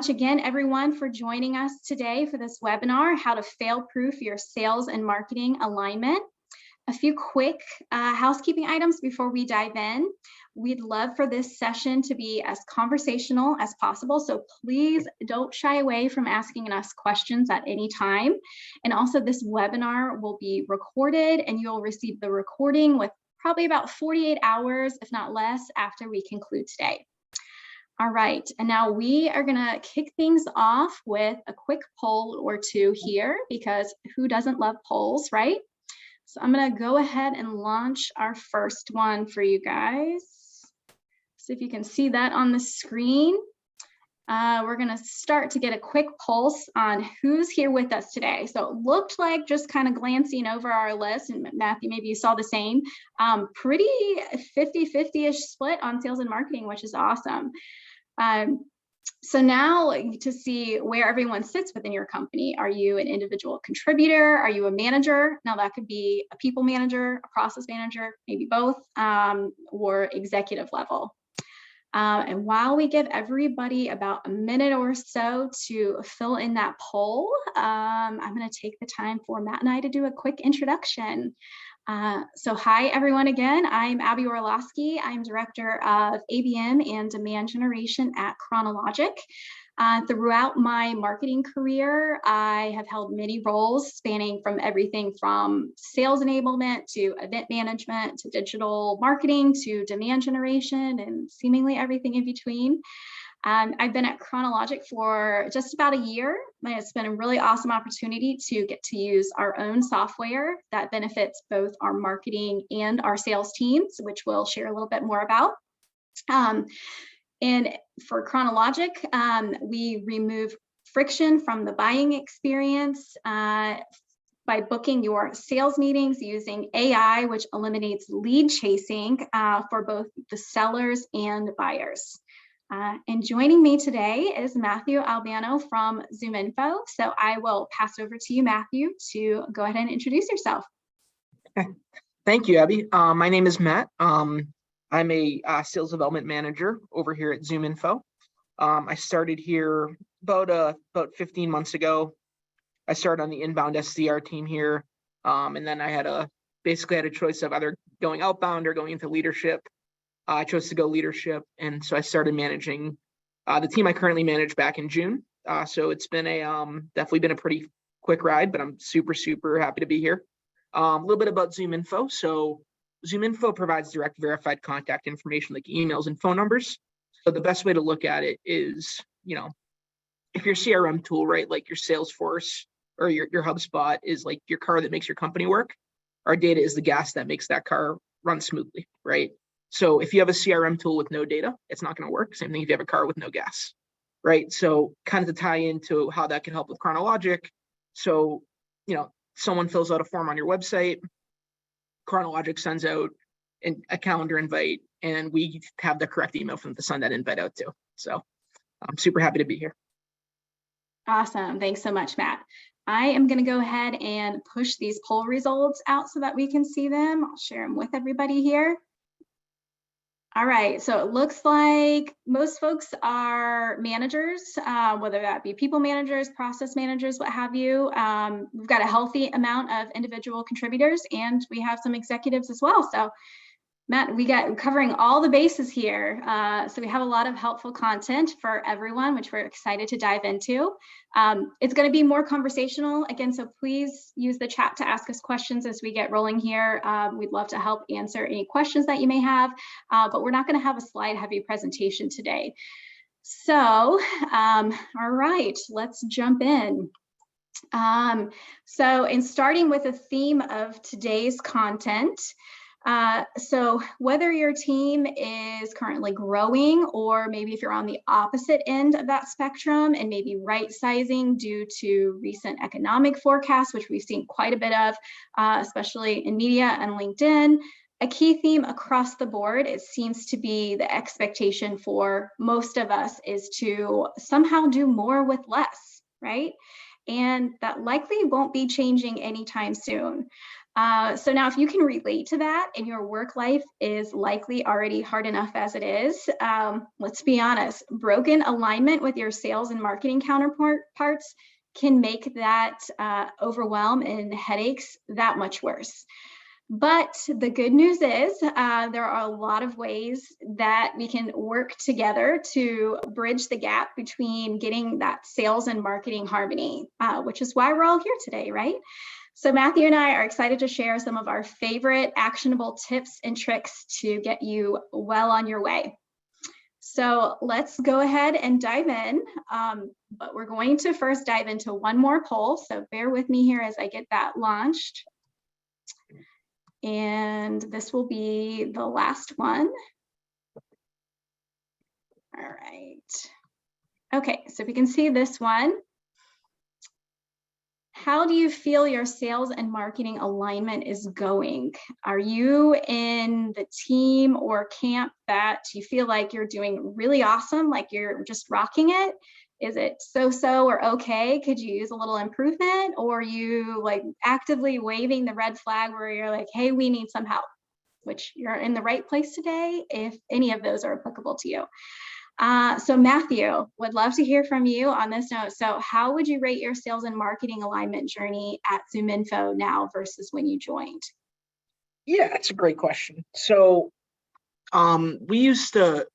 much again, everyone, for joining us today for this webinar, How to Fail-Proof Your Sales and Marketing Alignment. A few quick housekeeping items before we dive in. We'd love for this session to be as conversational as possible, so please don't shy away from asking us questions at any time. And also, this webinar will be recorded, and you'll receive the recording with probably about 48 hours, if not less, after we conclude today. All right, and now we are gonna kick things off with a quick poll or two here, because who doesn't love polls, right? So I'm gonna go ahead and launch our first one for you guys. See if you can see that on the screen. We're gonna start to get a quick pulse on who's here with us today. So it looked like, just kind of glancing over our list, and Matthew, maybe you saw the same, pretty 50-50-ish split on sales and marketing, which is awesome. So now to see where everyone sits within your company. Are you an individual contributor? Are you a manager? Now that could be a people manager, a process manager, maybe both, or executive level. And while we give everybody about a minute or so to fill in that poll, I'm going to take the time for Matt and I to do a quick introduction. So hi, everyone, again. I'm Abby Orlosky. I'm Director of ABM and Demand Generation at Kronologic. Throughout my marketing career, I have held many roles spanning from everything from sales enablement to event management to digital marketing to demand generation and seemingly everything in between. I've been at Kronologic for just about a year. It's been a really awesome opportunity to get to use our own software that benefits both our marketing and our sales teams, which we'll share a little bit more about. And for Kronologic, we remove friction from the buying experience by booking your sales meetings using AI, which eliminates lead chasing for both the sellers and buyers. And joining me today is Matthew Albano from ZoomInfo. So I will pass over to you, Matthew, to go ahead and introduce yourself. Thank you, Abby. My name is Matt. I'm a sales development manager over here at ZoomInfo. I started here about 15 months ago. I started on the inbound SDR team here, and then I basically had a choice of either going outbound or going into leadership. I chose to go leadership, and so I started managing the team I currently manage back in June. So it's been definitely been a pretty quick ride, but I'm super happy to be here. A little bit about ZoomInfo. So ZoomInfo provides direct verified contact information like emails and phone numbers. So the best way to look at it is, if your CRM tool, right, like your Salesforce or your HubSpot is like your car that makes your company work, our data is the gas that makes that car run smoothly, right? So if you have a CRM tool with no data, it's not going to work. Same thing if you have a car with no gas, right? So kind of to tie into how that can help with Kronologic. So, someone fills out a form on your website, Kronologic sends out a calendar invite, and we have the correct email for them to send that invite out to. So I'm super happy to be here. Awesome. Thanks so much, Matt. I am going to go ahead and push these poll results out so that we can see them. I'll share them with everybody here. All right, so it looks like most folks are managers, whether that be people managers, process managers, what have you. We've got a healthy amount of individual contributors, and we have some executives as well. So Matt, we got covering all the bases here. So we have a lot of helpful content for everyone, which we're excited to dive into. It's going to be more conversational again, so please use the chat to ask us questions as we get rolling here. We'd love to help answer any questions that you may have, but we're not going to have a slide-heavy presentation today. So, all right, let's jump in. So in starting with the theme of today's content, so whether your team is currently growing, or maybe if you're on the opposite end of that spectrum and maybe right sizing due to recent economic forecasts, which we've seen quite a bit of, especially in media and LinkedIn, a key theme across the board, it seems to be the expectation for most of us is to somehow do more with less, right? And that likely won't be changing anytime soon. So now if you can relate to that and your work life is likely already hard enough as it is, let's be honest, broken alignment with your sales and marketing counterparts can make that overwhelm and headaches that much worse. But the good news is there are a lot of ways that we can work together to bridge the gap between getting that sales and marketing harmony, which is why we're all here today, right? So Matthew and I are excited to share some of our favorite actionable tips and tricks to get you well on your way. So let's go ahead and dive in. But we're going to first dive into one more poll. So bear with me here as I get that launched. And this will be the last one. All right. Okay, so if you can see this one. How do you feel your sales and marketing alignment is going? Are you in the team or camp that you feel like you're doing really awesome, like you're just rocking it? Is it so-so or okay? Could you use a little improvement? Or are you like actively waving the red flag where you're like, hey, we need some help, which you're in the right place today if any of those are applicable to you. So Matthew, would love to hear from you on this note. So how would you rate your sales and marketing alignment journey at ZoomInfo now versus when you joined? Yeah, that's a great question. So we used to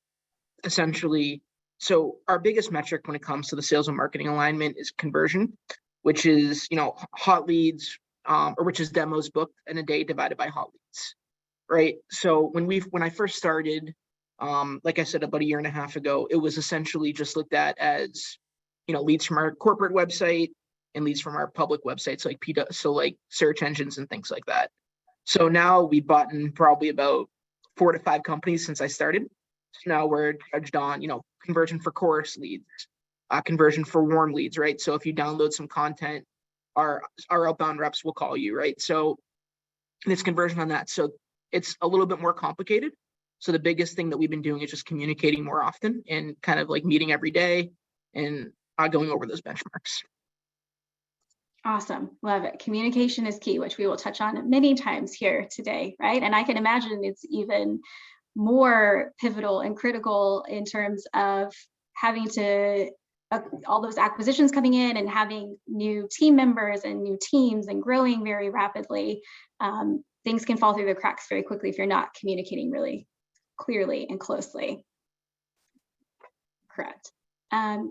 essentially, so our biggest metric when it comes to the sales and marketing alignment is conversion, which is, hot leads, or which is demos booked in a day divided by hot leads, right? So when I first started, like I said, about a year and a half ago, it was essentially just looked at as, leads from our corporate website and leads from our public websites, like search engines and things like that. So now we've bought in probably about 4 to 5 companies since I started. So now we're judged on, conversion for course leads, conversion for warm leads, right? So if you download some content, our outbound reps will call you, right? So it's conversion on that. So it's a little bit more complicated. So the biggest thing that we've been doing is just communicating more often and kind of like meeting every day and going over those benchmarks. Awesome. Love it. Communication is key, which we will touch on many times here today, right? And I can imagine it's even more pivotal and critical in terms of having to all those acquisitions coming in and having new team members and new teams and growing very rapidly. Things can fall through the cracks very quickly if you're not communicating really clearly and closely. Correct.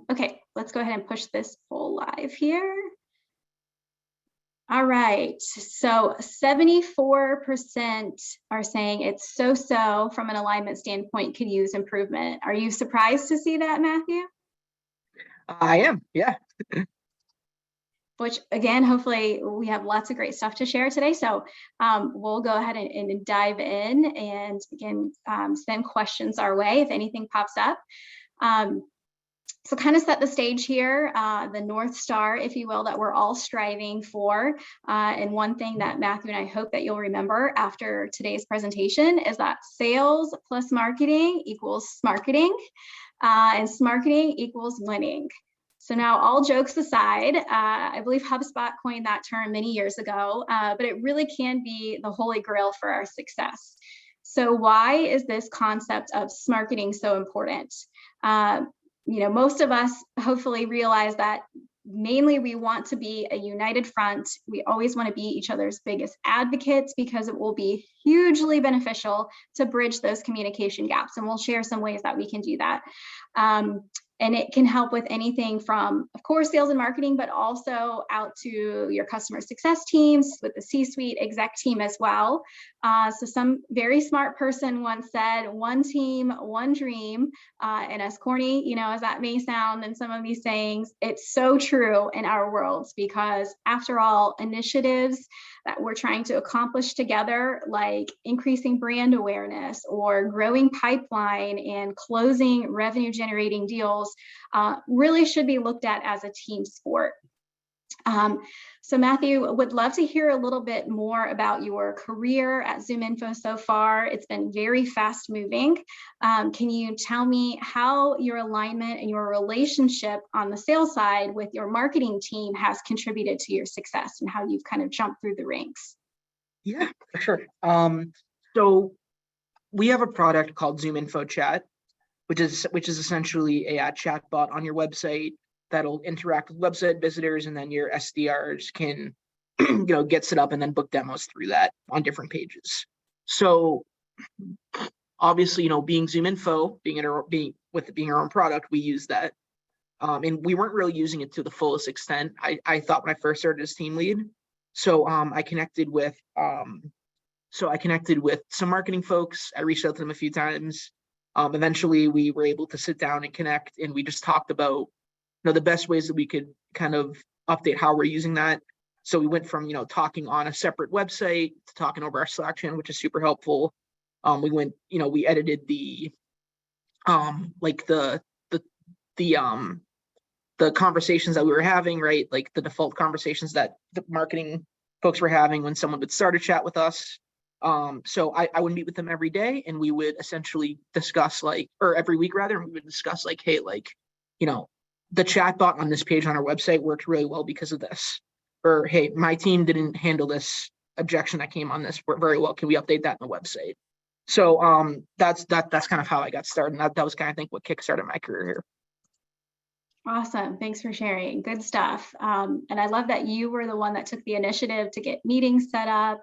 Okay, let's go ahead and push this poll live here. All right, so 74% are saying it's so-so from an alignment standpoint, could use improvement. Are you surprised to see that, Matthew? I am, yeah. Which again, hopefully we have lots of great stuff to share today. So we'll go ahead and dive in and again, send questions our way if anything pops up. So kind of set the stage here, the North Star, if you will, that we're all striving for. And one thing that Matthew and I hope that you'll remember after today's presentation is that sales plus marketing equals smarketing, and smarketing equals winning. So now all jokes aside, I believe HubSpot coined that term many years ago, but it really can be the holy grail for our success. So why is this concept of smarketing so important? Most of us hopefully realize that mainly we want to be a united front. We always want to be each other's biggest advocates because it will be hugely beneficial to bridge those communication gaps. And we'll share some ways that we can do that. And it can help with anything from, of course, sales and marketing, but also out to your customer success teams with the C-suite exec team as well. So some very smart person once said, one team, one dream. And as corny, as that may sound in some of these sayings, it's so true in our worlds because after all, initiatives that we're trying to accomplish together, like increasing brand awareness or growing pipeline and closing revenue generating deals, really should be looked at as a team sport. So Matthew, would love to hear a little bit more about your career at ZoomInfo so far. It's been very fast moving. Can you tell me how your alignment and your relationship on the sales side with your marketing team has contributed to your success and how you've kind of jumped through the ranks? Yeah, for sure. So we have a product called ZoomInfo Chat, which is essentially a chatbot on your website that'll interact with website visitors, and then your SDRs can get set up and then book demos through that on different pages. So obviously, being ZoomInfo, being our own product, we use that. And we weren't really using it to the fullest extent. I thought when I first started as team lead. So I connected with some marketing folks. I reached out to them a few times. Eventually we were able to sit down and connect, and we just talked about the best ways that we could kind of update how we're using that. So we went from talking on a separate website to talking over our Slack channel, which is super helpful. We edited the the conversations that we were having, right? Like the default conversations that the marketing folks were having when someone would start a chat with us. So I would meet with them every day, and we would essentially discuss or every week rather, we would discuss hey, the chatbot on this page on our website worked really well because of this. Or, hey, my team didn't handle this objection that came on this very well. Can we update that on the website? So that's kind of how I got started. And that was kind of, I think, what kickstarted my career here. Awesome. Thanks for sharing. Good stuff. And I love that you were the one that took the initiative to get meetings set up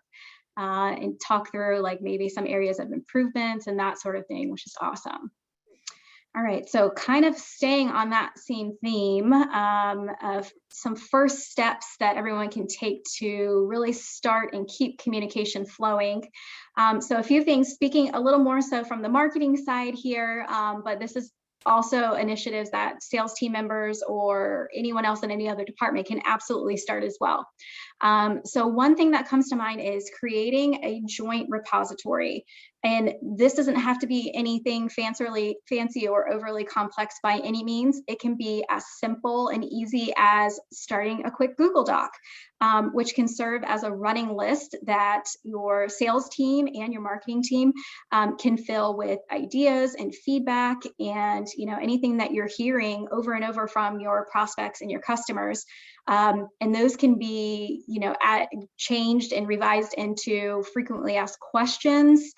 and talk through maybe some areas of improvements and that sort of thing, which is awesome. All right, so kind of staying on that same theme of some first steps that everyone can take to really start and keep communication flowing. So a few things, speaking a little more so from the marketing side here, but this is also initiatives that sales team members or anyone else in any other department can absolutely start as well. So one thing that comes to mind is creating a joint repository. And this doesn't have to be anything fancy or overly complex by any means. It can be as simple and easy as starting a quick Google Doc, which can serve as a running list that your sales team and your marketing team can fill with ideas and feedback and anything that you're hearing over and over from your prospects and your customers. And those can be changed and revised into frequently asked questions.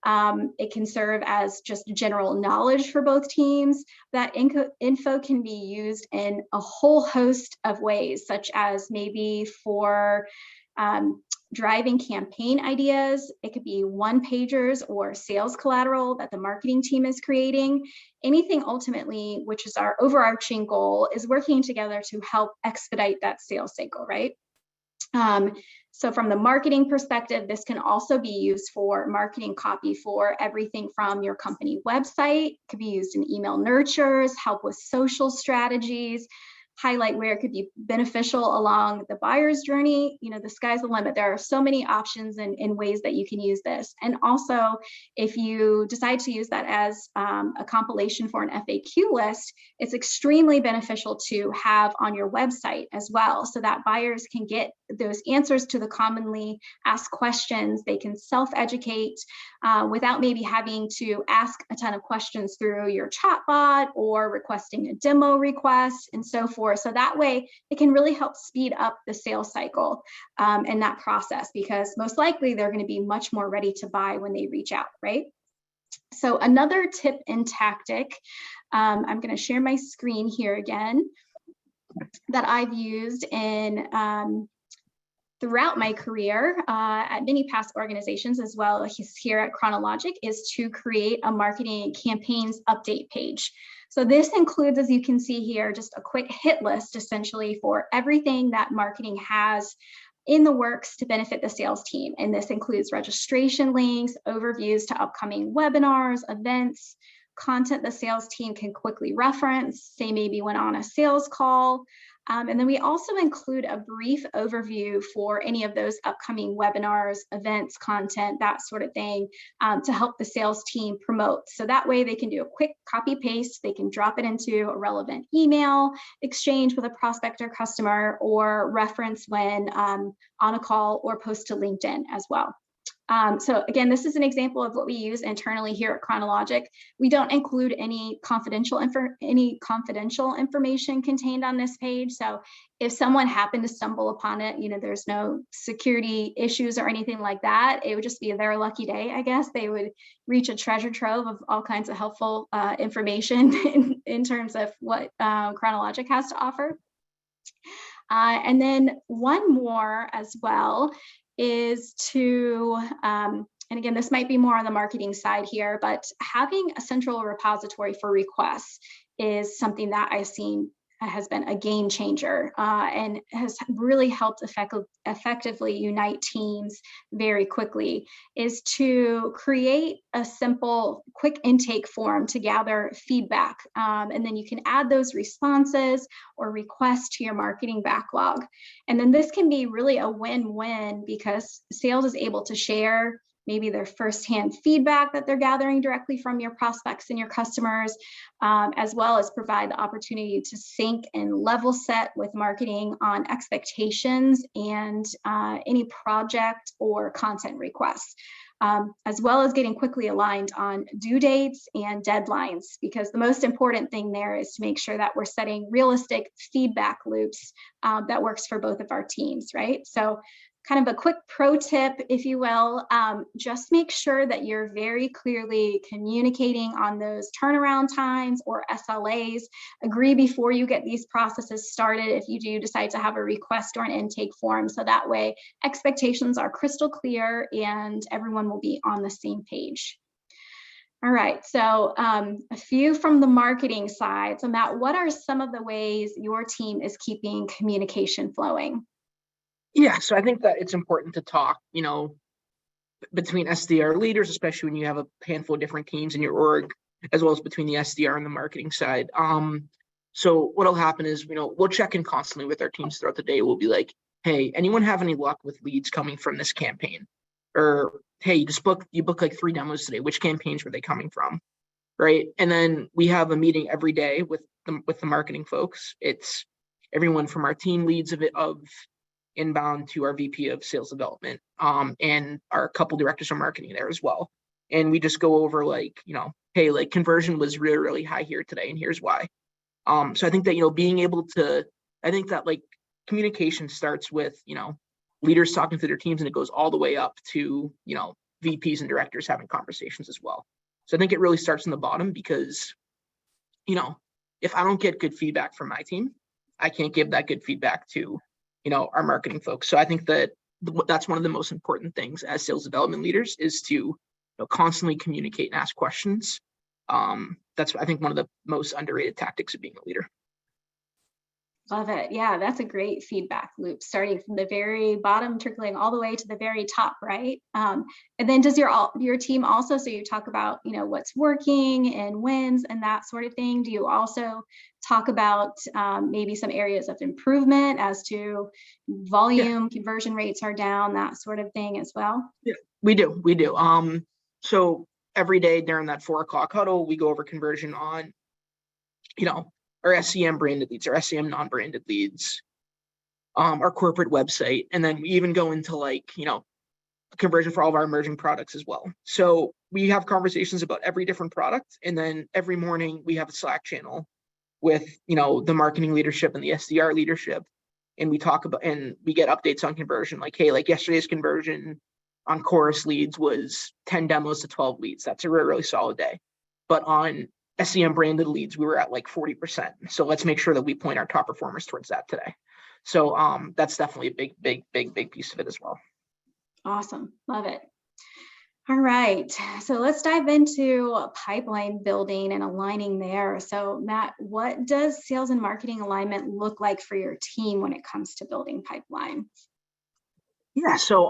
It can serve as just general knowledge for both teams. That info can be used in a whole host of ways, such as maybe for driving campaign ideas. It could be one-pagers or sales collateral that the marketing team is creating. Anything ultimately, which is our overarching goal, is working together to help expedite that sales cycle, right? So from the marketing perspective, this can also be used for marketing copy for everything from your company website. It could be used in email nurtures, help with social strategies, highlight where it could be beneficial along the buyer's journey. The sky's the limit. There are so many options and ways that you can use this. And also, if you decide to use that as a compilation for an FAQ list, it's extremely beneficial to have on your website as well, so that buyers can get those answers to the commonly asked questions. They can self-educate without maybe having to ask a ton of questions through your chatbot or requesting a demo request and so forth. So that way it can really help speed up the sales cycle and that process, because most likely they're going to be much more ready to buy when they reach out, right? So another tip and tactic, I'm going to share my screen here again, that I've used in throughout my career at many past organizations, as well as here at Kronologic, is to create a marketing campaigns update page. So this includes, as you can see here, just a quick hit list essentially for everything that marketing has in the works to benefit the sales team. And this includes registration links, overviews to upcoming webinars, events, content the sales team can quickly reference, say maybe when on a sales call. And then we also include a brief overview for any of those upcoming webinars, events, content, that sort of thing, to help the sales team promote. So that way they can do a quick copy paste, they can drop it into a relevant email exchange with a prospect or customer, or reference when on a call, or post to LinkedIn as well. So again, this is an example of what we use internally here at Kronologic. We don't include any confidential information contained on this page. So if someone happened to stumble upon it, there's no security issues or anything like that. It would just be their lucky day, I guess. They would reach a treasure trove of all kinds of helpful information in terms of what Kronologic has to offer. And then one more as well is to, and again, this might be more on the marketing side here, but having a central repository for requests is something that I've seen has been a game changer and has really helped effectively unite teams very quickly, is to create a simple, quick intake form to gather feedback. And then you can add those responses or requests to your marketing backlog. And then this can be really a win-win because sales is able to share maybe their firsthand feedback that they're gathering directly from your prospects and your customers, as well as provide the opportunity to sync and level set with marketing on expectations and any project or content requests, as well as getting quickly aligned on due dates and deadlines, because the most important thing there is to make sure that we're setting realistic feedback loops that works for both of our teams, right? So kind of a quick pro tip, if you will, just make sure that you're very clearly communicating on those turnaround times or SLAs. Agree before you get these processes started if you do decide to have a request or an intake form, so that way expectations are crystal clear and everyone will be on the same page. All right, so a few from the marketing side. So Matt, what are some of the ways your team is keeping communication flowing? Yeah, so I think that it's important to talk, between SDR leaders, especially when you have a handful of different teams in your org, as well as between the SDR and the marketing side. So what'll happen is, we'll check in constantly with our teams throughout the day. We'll be like, hey, anyone have any luck with leads coming from this campaign? Or, hey, you booked like 3 demos today. Which campaigns were they coming from? Right. And then we have a meeting every day with the marketing folks. It's everyone from our team leads of inbound to our VP of sales development, and our couple directors of marketing there as well. And we just go over hey, conversion was really, really high here today, and here's why. So I think that, being able to, I think that communication starts with, leaders talking to their teams, and it goes all the way up to, VPs and directors having conversations as well. So I think it really starts in the bottom because, if I don't get good feedback from my team, I can't give that good feedback to our marketing folks. So I think that that's one of the most important things as sales development leaders is to constantly communicate and ask questions. That's, I think, one of the most underrated tactics of being a leader. Love it. Yeah, that's a great feedback loop, starting from the very bottom, trickling all the way to the very top, right? And then does your team also, so you talk about, what's working and wins and that sort of thing. Do you also talk about maybe some areas of improvement as to volume, conversion rates are down, that sort of thing as well? Yeah, we do. So every day during that 4 o'clock huddle, we go over conversion on, our SEM branded leads, our SEM non-branded leads, our corporate website, and then we even go into conversion for all of our emerging products as well. So we have conversations about every different product, and then every morning we have a Slack channel with the marketing leadership and the SDR leadership, and we talk about and we get updates on conversion. Hey, yesterday's conversion on chorus leads was 10 demos to 12 leads. That's a really, really solid day. But on SEM branded leads, we were at 40%. So let's make sure that we point our top performers towards that today. So that's definitely a big piece of it as well. Awesome. Love it. All right. So let's dive into pipeline building and aligning there. So Matt, what does sales and marketing alignment look like for your team when it comes to building pipeline? Yeah. So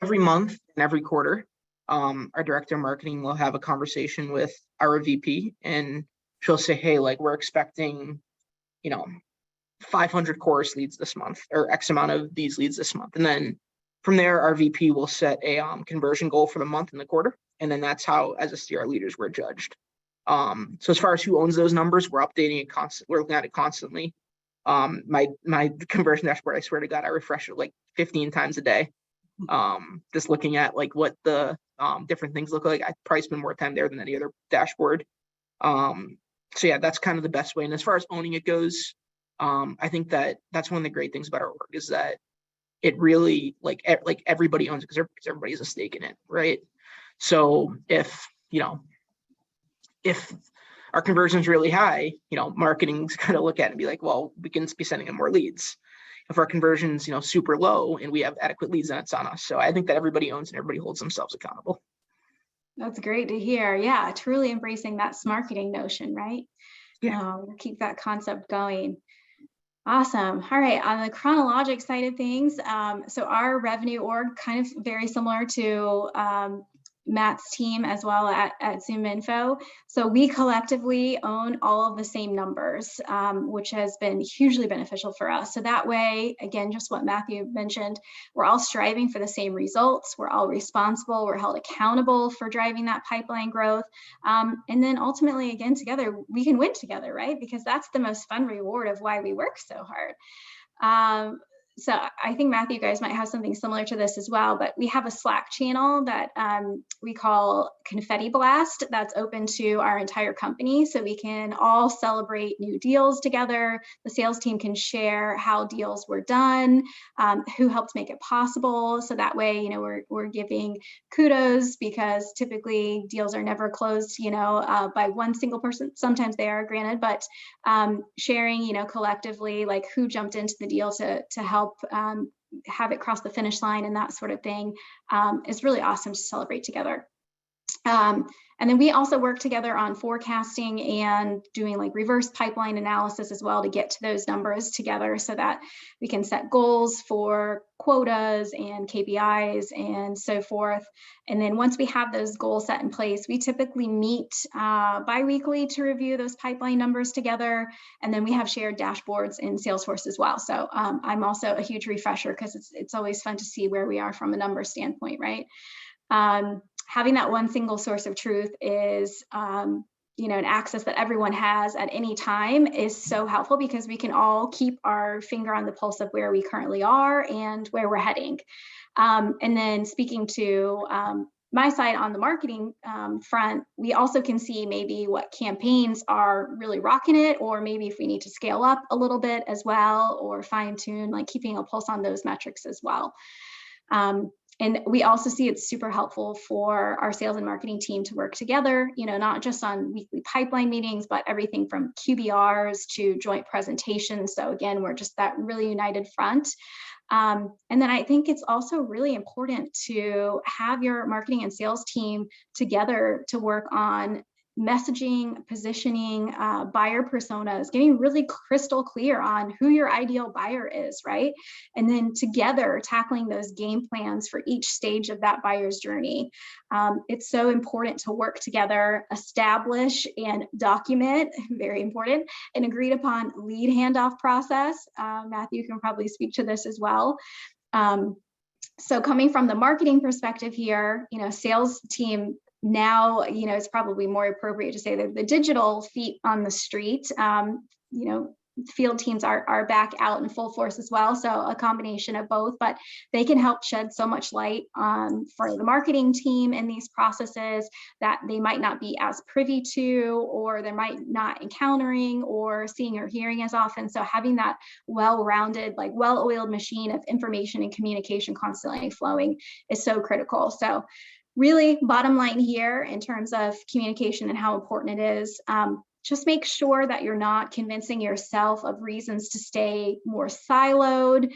every month and every quarter, our director of marketing will have a conversation with our VP, and she'll say, hey, we're expecting, 500 chorus leads this month, or X amount of these leads this month. And then from there, our VP will set a conversion goal for the month and the quarter. And then that's how, as SDR leaders, we're judged. So as far as who owns those numbers, we're updating it constantly. We're looking at it constantly. My conversion dashboard, I swear to God, I refresh it 15 times a day. Just looking at like what the different things look like. I probably spend more time there than any other dashboard. So yeah, that's kind of the best way. And as far as owning it goes, I think that's one of the great things about our org is that it really like everybody owns it because everybody has a stake in it, right? So if our conversion is really high, marketing's kind of look at it and be like, well, we can be sending them more leads. If our conversion's super low and we have adequate leads, then it's on us. So I think that everybody owns and everybody holds themselves accountable. That's great to hear. Yeah, truly embracing that marketing notion, right? Yeah. Keep that concept going. Awesome. All right. On the Kronologic side of things, so our revenue org kind of very similar to Matt's team as well at ZoomInfo. So we collectively own all of the same numbers, which has been hugely beneficial for us. So that way, again, just what Matthew mentioned, we're all striving for the same results. We're all responsible. We're held accountable for driving that pipeline growth. And then ultimately, again, together, we can win together, right? Because that's the most fun reward of why we work so hard. So I think Matthew, you guys might have something similar to this as well, but we have a Slack channel that we call Confetti Blast that's open to our entire company. So we can all celebrate new deals together. The sales team can share how deals were done, who helped make it possible. So that way, we're giving kudos because typically deals are never closed, by one single person. Sometimes they are, granted, but sharing, collectively, like who jumped into the deal to help have it cross the finish line and that sort of thing is really awesome to celebrate together. And then we also work together on forecasting and doing like reverse pipeline analysis as well to get to those numbers together so that we can set goals for quotas and KPIs and so forth. And then once we have those goals set in place, we typically meet bi-weekly to review those pipeline numbers together. And then we have shared dashboards in Salesforce as well. So I'm also a huge refresher because it's always fun to see where we are from a number standpoint, right? Having that one single source of truth is, an access that everyone has at any time is so helpful because we can all keep our finger on the pulse of where we currently are and where we're heading. And then speaking to my side on the marketing front, we also can see maybe what campaigns are really rocking it, or maybe if we need to scale up a little bit as well, or fine tune, like keeping a pulse on those metrics as well. And we also see it's super helpful for our sales and marketing team to work together, not just on weekly pipeline meetings, but everything from QBRs to joint presentations. So again, we're just that really united front. And then I think it's also really important to have your marketing and sales team together to work on messaging, positioning, buyer personas, getting really crystal clear on who your ideal buyer is, right? And then together tackling those game plans for each stage of that buyer's journey. It's so important to work together, establish and document, very important, an agreed upon lead handoff process. Matthew can probably speak to this as well. So coming from the marketing perspective here, sales team now, it's probably more appropriate to say that the digital feet on the street, field teams are back out in full force as well. So a combination of both, but they can help shed so much light for the marketing team in these processes that they might not be as privy to, or they might not encountering or seeing or hearing as often. So having that well-rounded, like well-oiled machine of information and communication constantly flowing is so critical. So really, bottom line here in terms of communication and how important it is, just make sure that you're not convincing yourself of reasons to stay more siloed,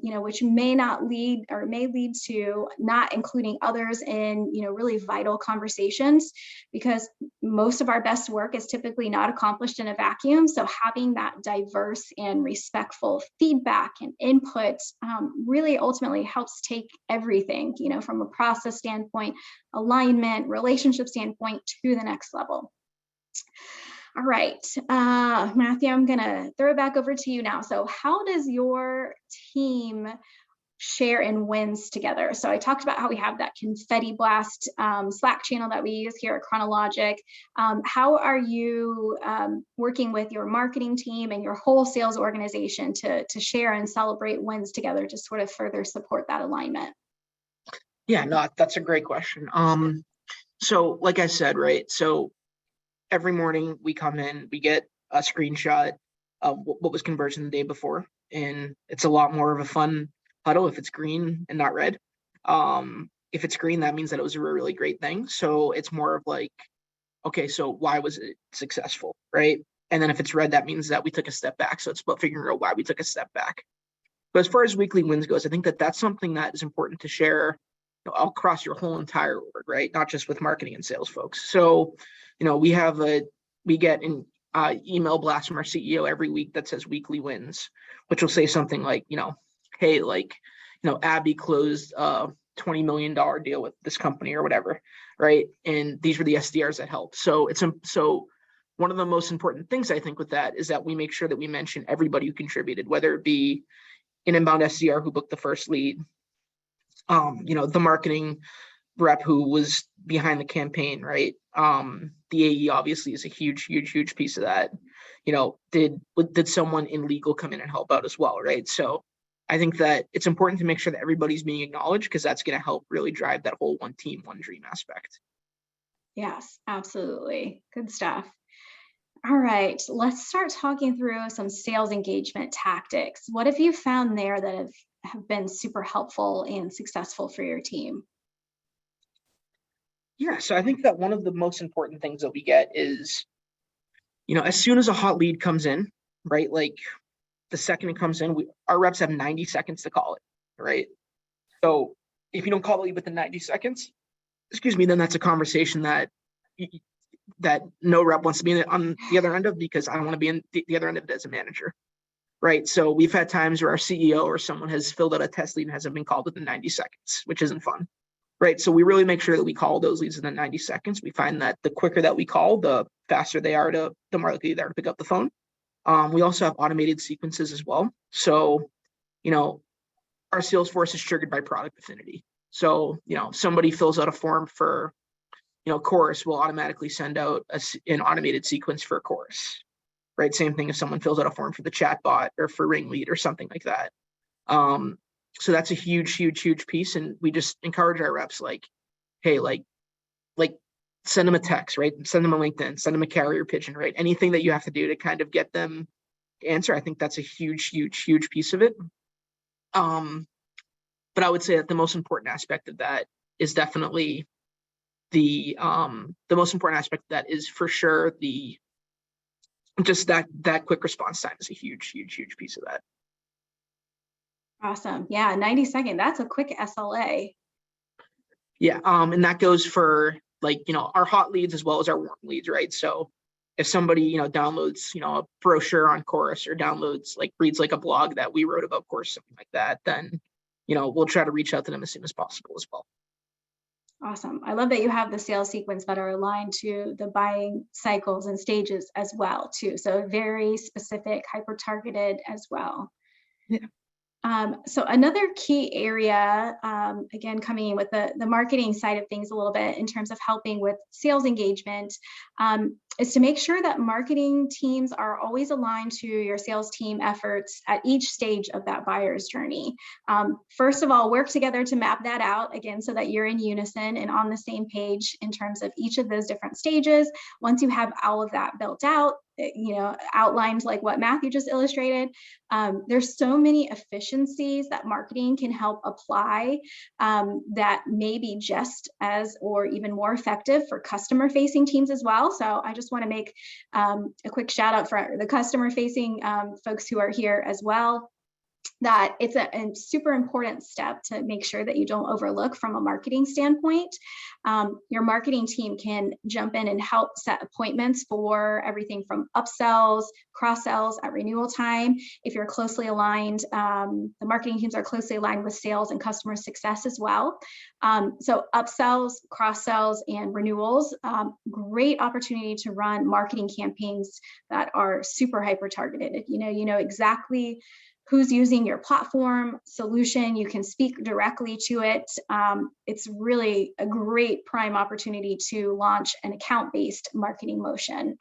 which may lead to not including others in, really vital conversations, because most of our best work is typically not accomplished in a vacuum. So having that diverse and respectful feedback and input really ultimately helps take everything, from a process standpoint, alignment, relationship standpoint to the next level. All right, Matthew, I'm gonna throw it back over to you now. So how does your team share in wins together? So I talked about how we have that Confetti Blast Slack channel that we use here at Kronologic. How are you working with your marketing team and your whole sales organization to share and celebrate wins together to sort of further support that alignment? Yeah, no, that's a great question. So like I said, right, so every morning we come in, we get a screenshot of what was conversion the day before, and it's a lot more of a fun huddle if it's green and not red. If it's green, that means that it was a really great thing. So it's more of like, okay, so why was it successful, right? And then if it's red, that means that we took a step back. So it's about figuring out why we took a step back. But as far as weekly wins goes, I think that that's something that is important to share, across your whole entire org, right? Not just with marketing and sales folks. So, we get an email blast from our CEO every week that says weekly wins, which will say something like, hey, like, Abby closed a $20 million deal with this company or whatever, right? And these were the SDRs that helped. So one of the most important things I think with that is that we make sure that we mention everybody who contributed, whether it be an inbound SDR who booked the first lead, the marketing rep who was behind the campaign, right? The AE obviously is a huge piece of that. Did someone in legal come in and help out as well, right? So I think that it's important to make sure that everybody's being acknowledged, because that's going to help really drive that whole one team, one dream aspect. Yes, absolutely. Good stuff. All right, let's start talking through some sales engagement tactics. What have you found there that have been super helpful and successful for your team? Yeah, so I think that one of the most important things that we get is, as soon as a hot lead comes in, right? Like the second it comes in, our reps have 90 seconds to call it, right? So if you don't call the lead within 90 seconds, then that's a conversation that no rep wants to be on the other end of, because I don't want to be in the other end of it as a manager, right? So we've had times where our CEO or someone has filled out a test lead and hasn't been called within 90 seconds, which isn't fun, right? So we really make sure that we call those leads within 90 seconds. We find that the quicker that we call, the faster they are the more likely they are to pick up the phone. We also have automated sequences as well. So, our sales force is triggered by product affinity. So, somebody fills out a form for, Chorus, will automatically send out an automated sequence for a Chorus, right? Same thing if someone fills out a form for the Chatbot or for Ringlead or something like that. So that's a huge piece. And we just encourage our reps, like, hey, like send them a text, right? Send them a LinkedIn, send them a carrier pigeon, right? Anything that you have to do to kind of get them to answer. I think that's a huge piece of it. But I would say that the most important aspect of that is definitely the most important aspect of that is for sure just that quick response time is a huge piece of that. Awesome. Yeah, 90 second. That's a quick SLA. Yeah, and that goes for our hot leads as well as our warm leads, right? So if somebody downloads a brochure on Chorus, or reads a blog that we wrote about Chorus, something like that, then we'll try to reach out to them as soon as possible as well. Awesome. I love that you have the sales sequence that are aligned to the buying cycles and stages as well too. So very specific, hyper targeted as well. Yeah. So another key area, again, coming in with the marketing side of things a little bit in terms of helping with sales engagement, is to make sure that marketing teams are always aligned to your sales team efforts at each stage of that buyer's journey. First of all, work together to map that out, again, so that you're in unison and on the same page in terms of each of those different stages. Once you have all of that built out, outlined like what Matthew just illustrated, there's so many efficiencies that marketing can help apply that may be just as or even more effective for customer facing teams as well. So I just want to make a quick shout out for the customer facing folks who are here as well, that it's a super important step to make sure that you don't overlook from a marketing standpoint. Your marketing team can jump in and help set appointments for everything from upsells, cross-sells at renewal time. If you're closely aligned, the marketing teams are closely aligned with sales and customer success as well. So upsells, cross-sells, and renewals, great opportunity to run marketing campaigns that are super hyper-targeted. You know exactly who's using your platform solution. You can speak directly to it. It's really a great prime opportunity to launch an account-based marketing motion.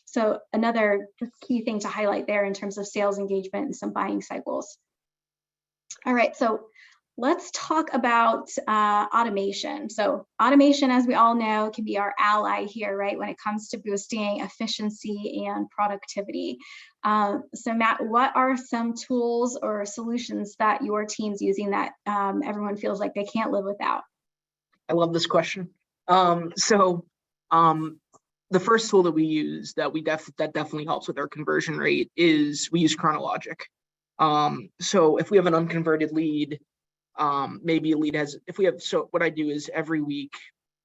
So another key thing to highlight there in terms of sales engagement and some buying cycles. All right, so let's talk about automation. So automation, as we all know, can be our ally here, right, when it comes to boosting efficiency and productivity. So Matt, what are some tools or solutions that your team's using that everyone feels like they can't live without? I love this question. So the first tool that we use that that definitely helps with our conversion rate is we use Kronologic. So if we have an unconverted lead, maybe a lead has, if we have, so what I do is every week,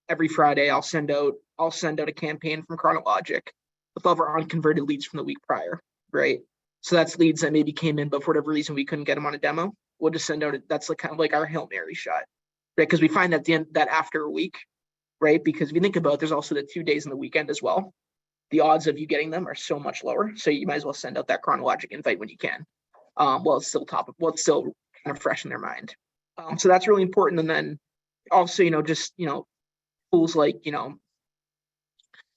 every Friday, I'll send out a campaign from Kronologic with all of our unconverted leads from the week prior, right? So that's leads that maybe came in, but for whatever reason we couldn't get them on a demo. We'll just send out, that's like kind of like our Hail Mary shot, right? Because we find that that after a week, right? Because if you think about it, there's also the 2 days in the weekend as well. The odds of you getting them are so much lower. So you might as well send out that Kronologic invite when you can. It's still it's still kind of fresh in their mind. So that's really important. And then also, tools like,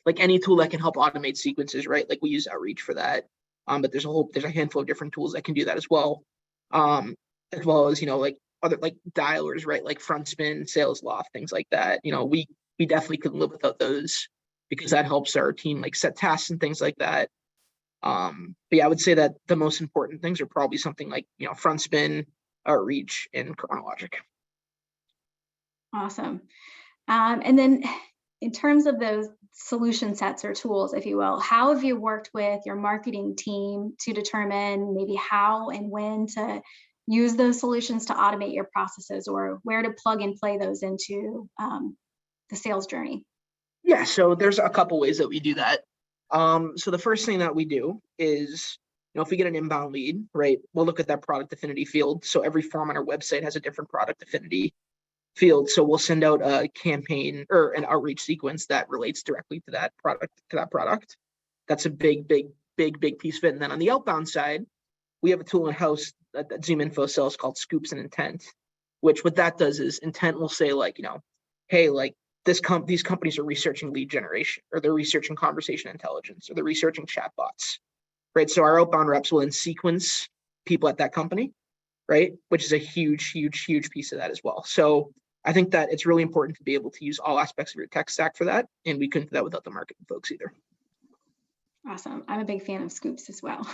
like any tool that can help automate sequences, right? Like we use Outreach for that. But there's a handful of different tools that can do that as well. As well as, like other like dialers, right? Like FrontSpin, SalesLoft, things like that. We definitely couldn't live without those because that helps our team like set tasks and things like that. But yeah, I would say that the most important things are probably something like, FrontSpin, Outreach, and Kronologic. Awesome. And then in terms of those solution sets or tools, if you will, how have you worked with your marketing team to determine maybe how and when to use those solutions to automate your processes, or where to plug and play those into the sales journey? Yeah, so there's a couple ways that we do that. So the first thing that we do is, if we get an inbound lead, right, we'll look at that product affinity field. So every form on our website has a different product affinity field. So we'll send out a campaign or an outreach sequence that relates directly to that product. That's a big piece of it. And then on the outbound side, we have a tool in-house that ZoomInfo sells called Scoops and Intent, which what that does is Intent will say like, hey, like these companies are researching lead generation, or they're researching conversation intelligence, or they're researching chatbots, right? So our outbound reps will then sequence people at that company, right? Which is a huge piece of that as well. So I think that it's really important to be able to use all aspects of your tech stack for that. And we couldn't do that without the marketing folks either. Awesome. I'm a big fan of Scoops as well.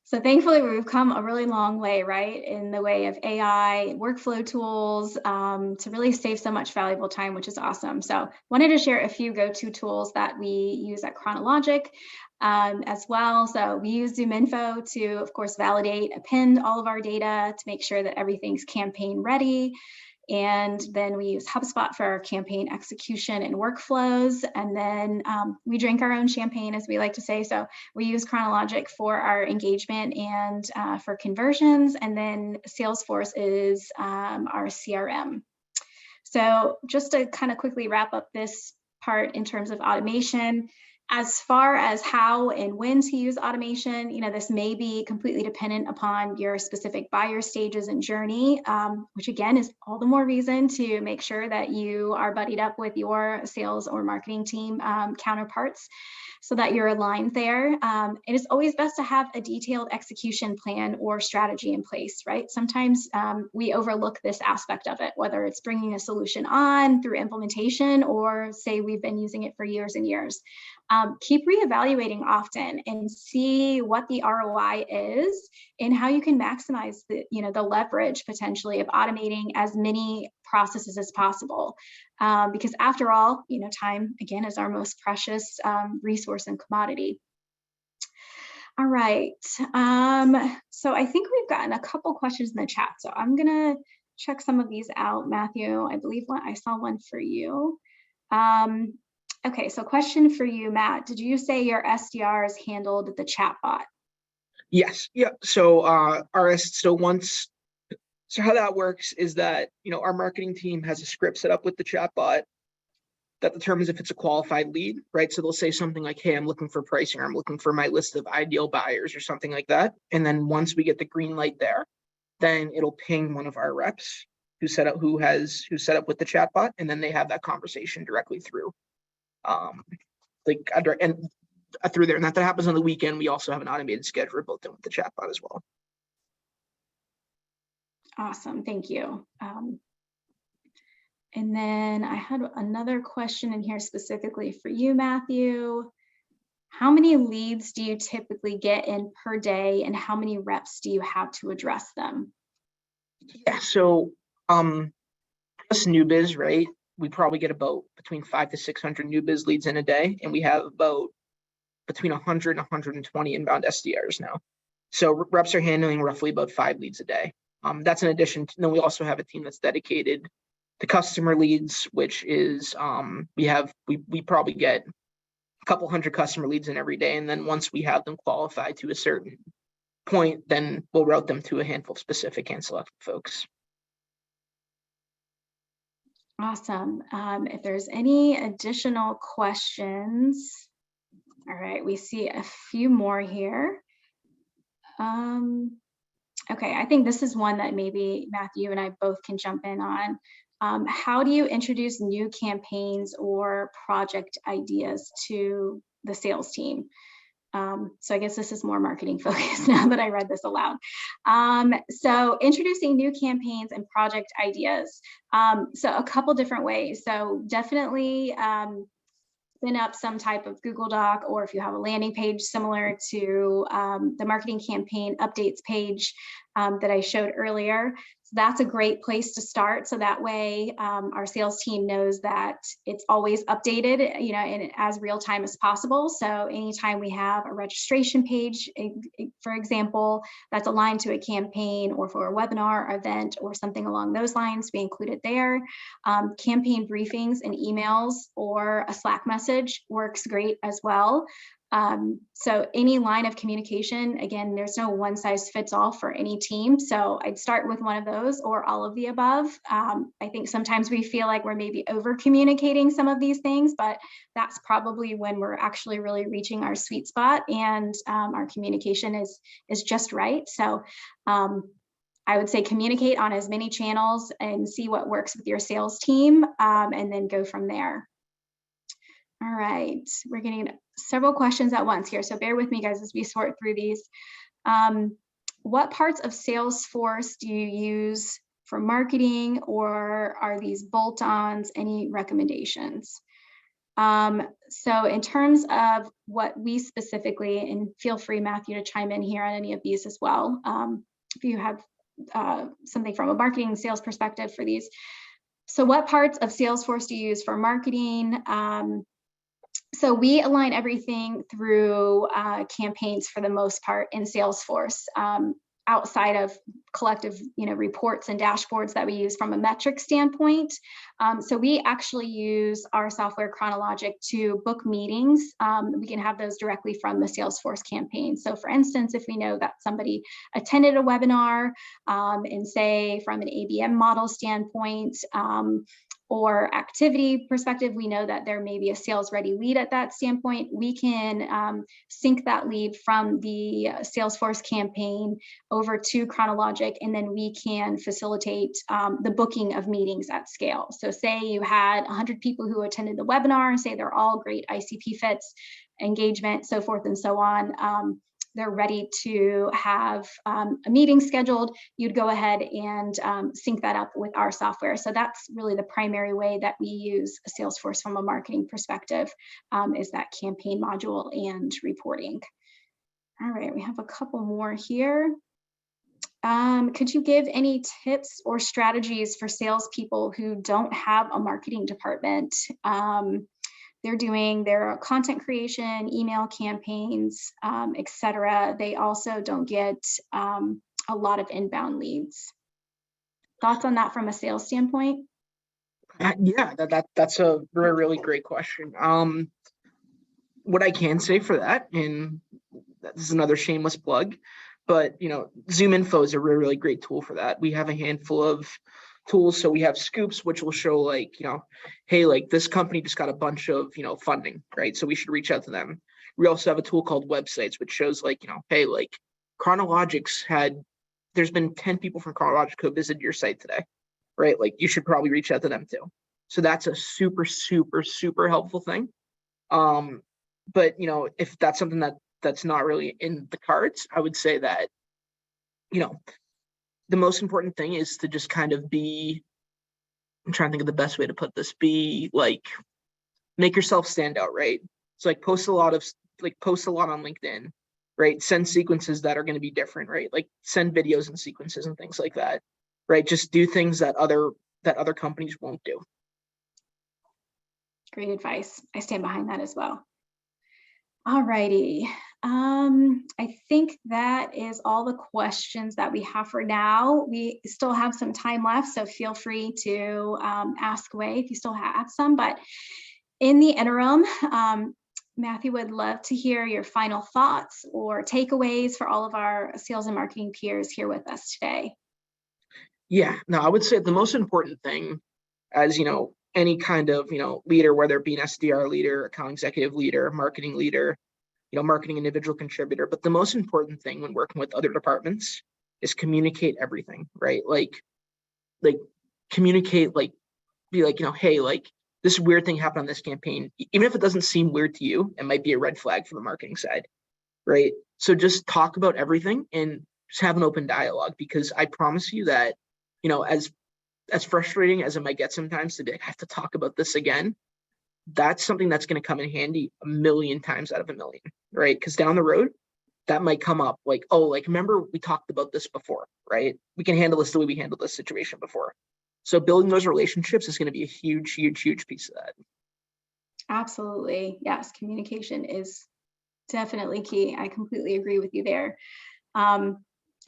So thankfully, we've come a really long way, right, in the way of AI, workflow tools to really save so much valuable time, which is awesome. So wanted to share a few go-to tools that we use at Kronologic as well. So we use ZoomInfo to, of course, validate, append all of our data to make sure that everything's campaign ready. And then we use HubSpot for our campaign execution and workflows. And then we drink our own champagne, as we like to say. So we use Kronologic for our engagement and for conversions. And then Salesforce is our CRM. So just to kind of quickly wrap up this part in terms of automation, as far as how and when to use automation, this may be completely dependent upon your specific buyer stages and journey, which again is all the more reason to make sure that you are buddied up with your sales or marketing team counterparts so that you're aligned there. It is always best to have a detailed execution plan or strategy in place, right? Sometimes we overlook this aspect of it, whether it's bringing a solution on through implementation or say we've been using it for years and years. Keep reevaluating often and see what the ROI is and how you can maximize the leverage potentially of automating as many processes as possible. Because after all, time again is our most precious resource and commodity. All right. So I think we've gotten a couple questions in the chat. So I'm gonna check some of these out, Matthew. I believe I saw one for you. Okay, so question for you, Matt. Did you say your SDRs handled the chatbot? Yes. Yeah. So so how that works is that, our marketing team has a script set up with the chatbot that determines if it's a qualified lead, right? So they'll say something like, hey, I'm looking for pricing, or I'm looking for my list of ideal buyers or something like that. And then once we get the green light there, then it'll ping one of our reps who's set up with the chatbot, and then they have that conversation directly through through there. And that happens on the weekend. We also have an automated scheduler built in with the chatbot as well. Awesome, thank you. And then I had another question in here specifically for you, Matthew. How many leads do you typically get in per day, and how many reps do you have to address them? Yeah, so us new biz, right? We probably get about between 500 to 600 new biz leads in a day, and we have about between 100 and 120 inbound SDRs now. So reps are handling roughly about 5 leads a day. That's in addition to, then we also have a team that's dedicated to customer leads, which is we probably get a couple hundred customer leads in every day, and then once we have them qualified to a certain point, then we'll route them to a handful of specific and select folks. Awesome. If there's any additional questions, all right, we see a few more here. Okay, I think this is one that maybe Matthew and I both can jump in on. How do you introduce new campaigns or project ideas to the sales team? So I guess this is more marketing focused now that I read this aloud. So introducing new campaigns and project ideas. So a couple different ways. So definitely spin up some type of Google Doc, or if you have a landing page similar to the marketing campaign updates page that I showed earlier. So that's a great place to start. So that way our sales team knows that it's always updated, you know, in as real time as possible. So anytime we have a registration page, for example, that's aligned to a campaign or for a webinar event or something along those lines, we include it there. Campaign briefings and emails or a Slack message works great as well. So any line of communication, again, there's no one size fits all for any team. So I'd start with one of those or all of the above. I think sometimes we feel like we're maybe over communicating some of these things, but that's probably when we're actually really reaching our sweet spot and our communication is just right. So I would say communicate on as many channels and see what works with your sales team and then go from there. All right, we're getting several questions at once here, so bear with me, guys, as we sort through these. What parts of Salesforce do you use for marketing, or are these bolt-ons? Any recommendations? So in terms of what we specifically, and feel free, Matthew, to chime in here on any of these as well, if you have something from a marketing and sales perspective for these. So what parts of Salesforce do you use for marketing? So we align everything through campaigns for the most part in Salesforce, outside of collective, reports and dashboards that we use from a metric standpoint. So we actually use our software Kronologic to book meetings. We can have those directly from the Salesforce campaign. So for instance, if we know that somebody attended a webinar and say from an ABM model standpoint, or activity perspective, we know that there may be a sales ready lead at that standpoint. We can sync that lead from the Salesforce campaign over to Kronologic, and then we can facilitate the booking of meetings at scale. So say you had 100 people who attended the webinar, and say they're all great ICP fits, engagement, so forth and so on. They're ready to have a meeting scheduled, you'd go ahead and sync that up with our software. So that's really the primary way that we use Salesforce from a marketing perspective, is that campaign module and reporting. All right, we have a couple more here. Could you give any tips or strategies for salespeople who don't have a marketing department? They're doing their content creation, email campaigns, etc. They also don't get a lot of inbound leads. Thoughts on that from a sales standpoint? Yeah, that's a really great question. What I can say for that, and this is another shameless plug, but ZoomInfo is a really great tool for that. We have a handful of tools. So we have scoops, which will show like, hey, like this company just got a bunch of, funding, right? So we should reach out to them. We also have a tool called websites, which shows like, hey, like Kronologic's there's been 10 people from Kronologic who visited your site today, right? Like you should probably reach out to them too. So that's a super, super, super helpful thing. But if that's something that's not really in the cards, I would say that, the most important thing is to just kind of be, I'm trying to think of the best way to put this, be like, make yourself stand out, right? So like post a lot on LinkedIn, right? Send sequences that are going to be different, right? Like send videos and sequences and things like that, right? Just do things that other companies won't do. Great advice. I stand behind that as well. All righty. I think that is all the questions that we have for now. We still have some time left, so feel free to ask away if you still have some. But in the interim, Matthew would love to hear your final thoughts or takeaways for all of our sales and marketing peers here with us today. Yeah, no, I would say the most important thing, as any kind of leader, whether it be an SDR leader, account executive leader, marketing leader, marketing individual contributor, but the most important thing when working with other departments is communicate everything, right? Like communicate, like be like, hey, like this weird thing happened on this campaign. Even if it doesn't seem weird to you, it might be a red flag for the marketing side, right? So just talk about everything and just have an open dialogue, because I promise you that, as frustrating as it might get sometimes to be like, I have to talk about this again, that's something that's going to come in handy a million times out of a million, right? Because down the road, that might come up like, oh, like, remember we talked about this before, right? We can handle this the way we handled this situation before. So building those relationships is going to be a huge, huge, huge piece of that. Absolutely. Yes, communication is definitely key. I completely agree with you there.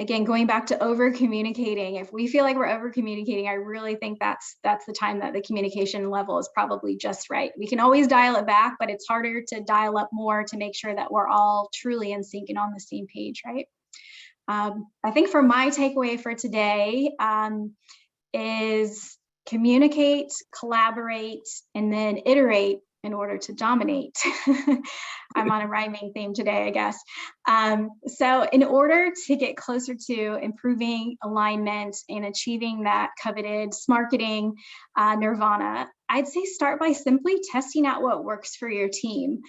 Again, going back to over communicating, if we feel like we're over communicating, I really think that's the time that the communication level is probably just right. We can always dial it back, but it's harder to dial up more to make sure that we're all truly in sync and on the same page, right? I think for my takeaway for today is communicate, collaborate, and then iterate in order to dominate. I'm on a rhyming theme today, I guess. So in order to get closer to improving alignment and achieving that coveted marketing nirvana, I'd say start by simply testing out what works for your team.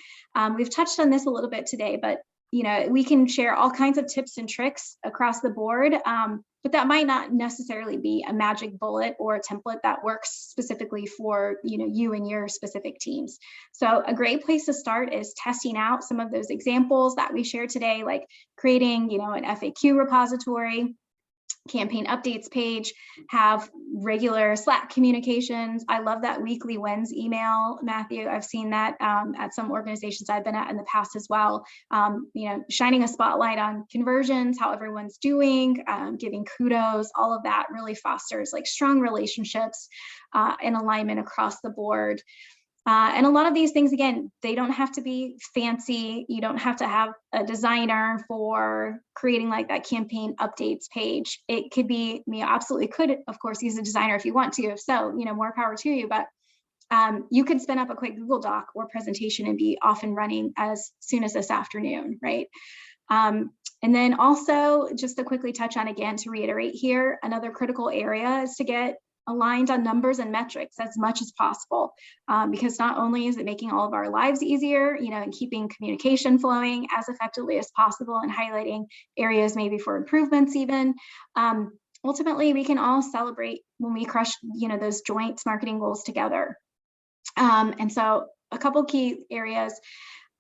We've touched on this a little bit today, but we can share all kinds of tips and tricks across the board, but that might not necessarily be a magic bullet or a template that works specifically for you and your specific teams. So a great place to start is testing out some of those examples that we shared today, like creating an FAQ repository, campaign updates page, have regular Slack communications. I love that weekly wins email, Matthew. I've seen that at some organizations I've been at in the past as well. Shining a spotlight on conversions, how everyone's doing, giving kudos, all of that really fosters like strong relationships and alignment across the board. And a lot of these things, again, they don't have to be fancy. You don't have to have a designer for creating like that campaign updates page. It could be, you absolutely could, of course, use a designer if you want to. If so, more power to you. But you could spin up a quick Google Doc or presentation and be off and running as soon as this afternoon, right? And then also, just to quickly touch on again, to reiterate here, another critical area is to get aligned on numbers and metrics as much as possible, because not only is it making all of our lives easier, and keeping communication flowing as effectively as possible and highlighting areas maybe for improvements even, ultimately we can all celebrate when we crush, those joint marketing goals together. And so a couple key areas.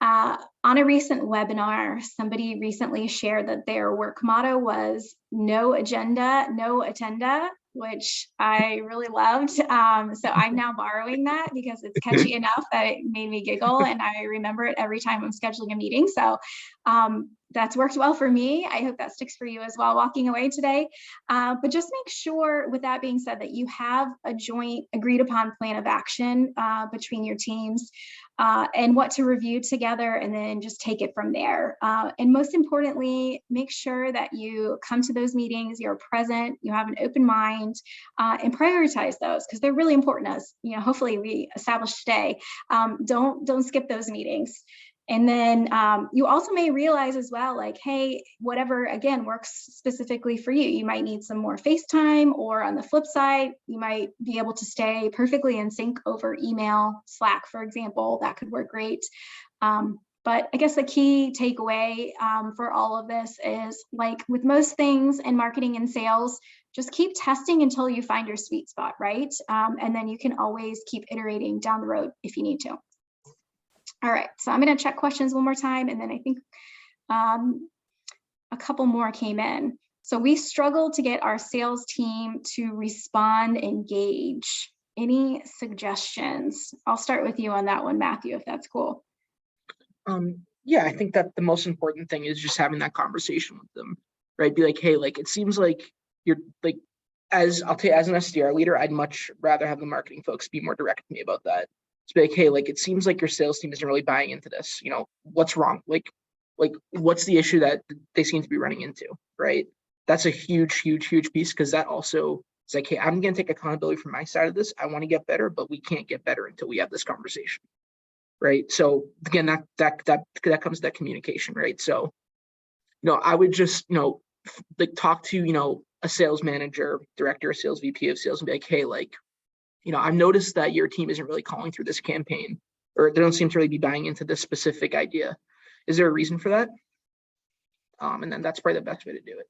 On a recent webinar, somebody recently shared that their work motto was no agenda, no attenda, which I really loved. So I'm now borrowing that because it's catchy enough that it made me giggle, and I remember it every time I'm scheduling a meeting. So that's worked well for me. I hope that sticks for you as well walking away today. But just make sure, with that being said, that you have a joint agreed upon plan of action between your teams and what to review together, and then just take it from there. And most importantly, make sure that you come to those meetings, you're present, you have an open mind, and prioritize those because they're really important as, hopefully we established today. Don't skip those meetings. And then you also may realize as well, like, hey, whatever, again, works specifically for you. You might need some more FaceTime, or on the flip side, you might be able to stay perfectly in sync over email, Slack, for example. That could work great. But But I guess the key takeaway for all of this is, like with most things in marketing and sales, just keep testing until you find your sweet spot, right? And then you can always keep iterating down the road if you need to. All right, so I'm going to check questions one more time, and then I think a couple more came in. So we struggled to get our sales team to respond, engage. Any suggestions? I'll start with you on that one, Matthew, if that's cool. Yeah, I think that the most important thing is just having that conversation with them, right? Be like, hey, like, it seems like you're like, as I'll tell you, as an SDR leader, I'd much rather have the marketing folks be more direct with me about that. To be like, hey, like, it seems like your sales team isn't really buying into this. You know, what's wrong? Like what's the issue that they seem to be running into, right? That's a huge piece, because that also is like, hey, I'm going to take accountability from my side of this. I want to get better, but we can't get better until we have this conversation, right? So again, that comes to that communication, right? So, I would just, like talk to, a sales manager, director, sales VP of sales, and be like, hey, like, I've noticed that your team isn't really calling through this campaign, or they don't seem to really be buying into this specific idea. Is there a reason for that? And then that's probably the best way to do it.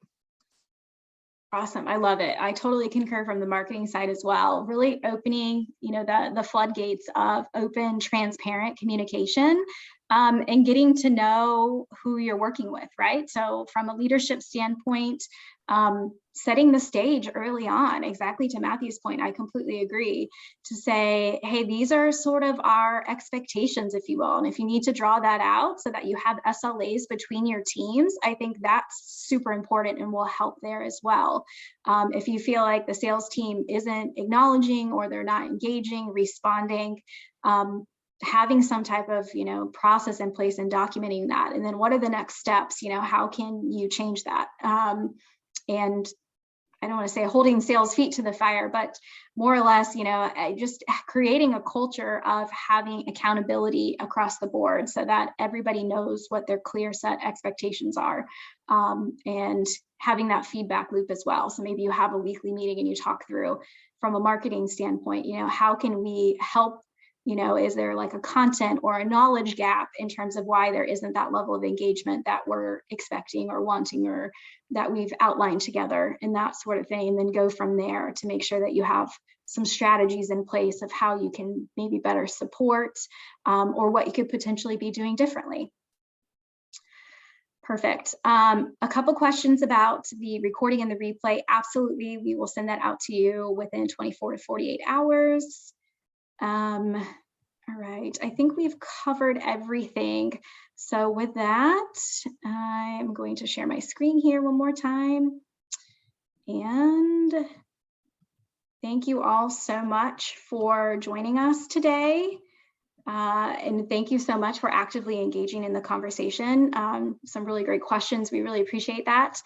Awesome. I love it. I totally concur from the marketing side as well. Really opening, the floodgates of open, transparent communication, and getting to know who you're working with, right? So from a leadership standpoint, setting the stage early on, exactly to Matthew's point, I completely agree, to say, hey, these are sort of our expectations, if you will. And if you need to draw that out so that you have SLAs between your teams, I think that's super important and will help there as well. If you feel like the sales team isn't acknowledging, or they're not engaging, responding, having some type of process in place and documenting that. And then what are the next steps? How can you change that? And I don't want to say holding sales feet to the fire, but more or less, just creating a culture of having accountability across the board so that everybody knows what their clear set expectations are, and having that feedback loop as well. So maybe you have a weekly meeting and you talk through, from a marketing standpoint, how can we help? Is there like a content or a knowledge gap in terms of why there isn't that level of engagement that we're expecting or wanting, or that we've outlined together, and that sort of thing, and then go from there to make sure that you have some strategies in place of how you can maybe better support, or what you could potentially be doing differently. Perfect. A couple questions about the recording and the replay. Absolutely, we will send that out to you within 24 to 48 hours. All right, I think we've covered everything. So with that, I'm going to share my screen here one more time. And thank you all so much for joining us today. And thank you so much for actively engaging in the conversation. Some really great questions. We really appreciate that.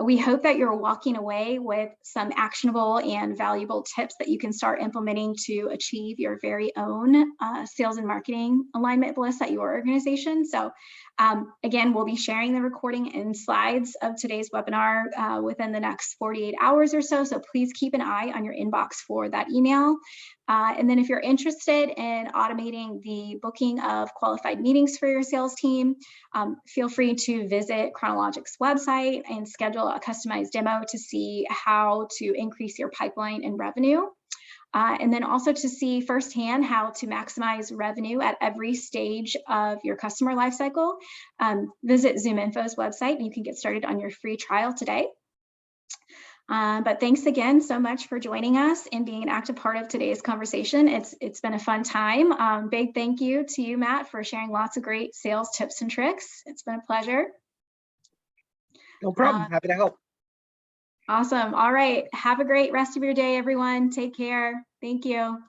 We hope that you're walking away with some actionable and valuable tips that you can start implementing to achieve your very own sales and marketing alignment bliss at your organization. So again, we'll be sharing the recording and slides of today's webinar within the next 48 hours or so. So please keep an eye on your inbox for that email. And then if you're interested in automating the booking of qualified meetings for your sales team, feel free to visit Kronologic's website and schedule a customized demo to see how to increase your pipeline and revenue. And then also to see firsthand how to maximize revenue at every stage of your customer lifecycle, visit ZoomInfo's website and you can get started on your free trial today. But thanks again so much for joining us and being an active part of today's conversation. It's been a fun time. Big thank you to you, Matt, for sharing lots of great sales tips and tricks. It's been a pleasure. No problem. Happy to help. Awesome. All right. Have a great rest of your day, everyone. Take care. Thank you.